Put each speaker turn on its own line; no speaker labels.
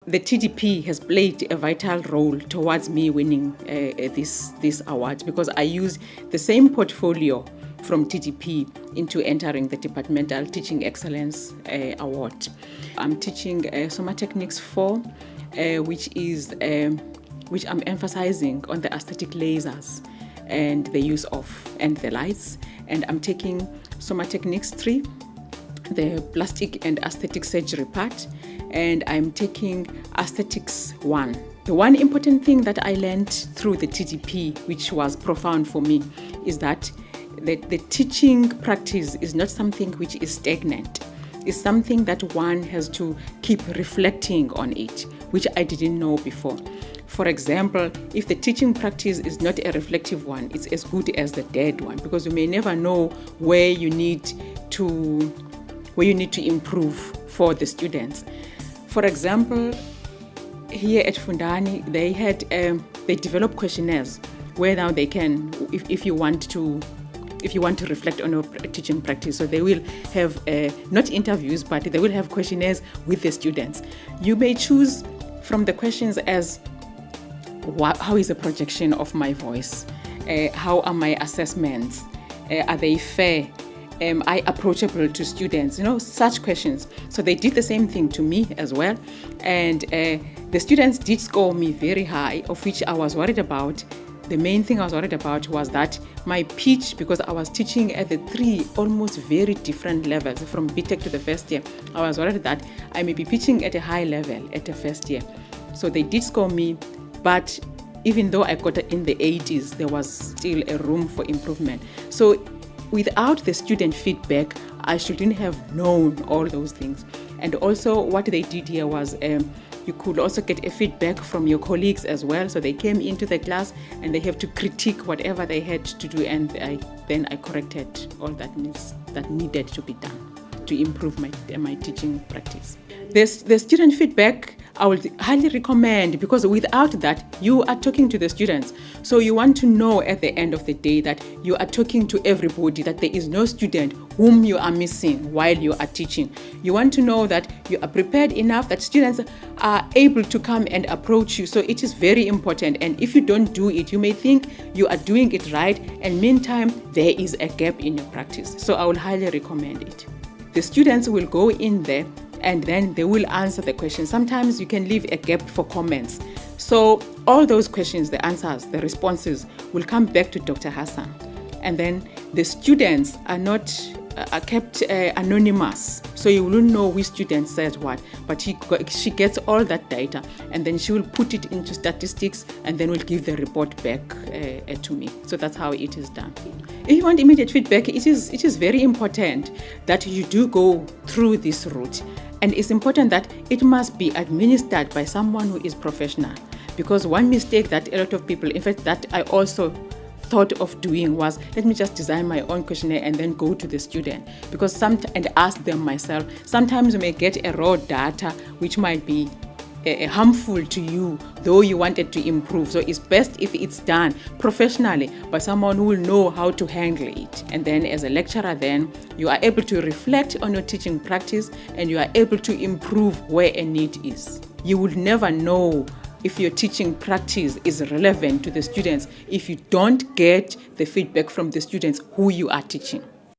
the TDP has played a vital role towards me winning this award, because I use the same portfolio from TDP into entering the Departmental Teaching Excellence Award. I'm teaching Soma Techniques 4, which I'm emphasizing on the aesthetic lasers and the use of and the lights. And I'm taking Soma Techniques 3, the plastic and aesthetic surgery part, and I'm taking aesthetics 1. The one important thing that I learned through the TDP, which was profound for me, is that the teaching practice is not something which is stagnant. It's something that one has to keep reflecting on it, which I didn't know before. For example, if the teaching practice is not a reflective one, it's as good as the dead one, because you may never know where you need to improve for the students. For example, here at Fundani, they develop questionnaires where now they can, if you want to reflect on your teaching practice. So they will have not interviews, but they will have questionnaires with the students. You may choose from the questions as how is the projection of my voice? How are my assessments? Are they fair? Am I approachable to students? Such questions. So they did the same thing to me as well. And the students did score me very high, of which I was worried about. The main thing I was worried about was that my pitch, because I was teaching at the 3 almost very different levels, from BTech to the first year, I was worried that I may be pitching at a high level at the first year. So they did score me, but even though I got in the 80s, there was still a room for improvement. So without the student feedback, I shouldn't have known all those things. And also what they did here was you could also get a feedback from your colleagues as well. So they came into the class and they have to critique whatever they had to do, and then I corrected all that needed to be done to improve my teaching practice. The student feedback I would highly recommend, because without that, you are talking to the students. So you want to know at the end of the day that you are talking to everybody, that there is no student whom you are missing while you are teaching. You want to know that you are prepared enough, that students are able to come and approach you. So it is very important. And if you don't do it, you may think you are doing it right, and meantime, there is a gap in your practice. So I would highly recommend it. The students will go in there and then they will answer the questions. Sometimes you can leave a gap for comments. So all those questions, the answers, the responses will come back to Dr. Hassan. And then the students are kept anonymous. So you wouldn't know which student said what, but she gets all that data, and then she will put it into statistics and then will give the report back to me. So that's how it is done. If you want immediate feedback, it is very important that you do go through this route. And it's important that it must be administered by someone who is professional. Because one mistake that a lot of people, in fact, that I also thought of doing was, let me just design my own questionnaire and then go to the student, and ask them myself. Sometimes you may get a raw data which might be harmful to you, though you wanted to improve. So it's best if it's done professionally by someone who will know how to handle it. And then as a lecturer, then you are able to reflect on your teaching practice and you are able to improve where a need is. You will never know if your teaching practice is relevant to the students if you don't get the feedback from the students who you are teaching.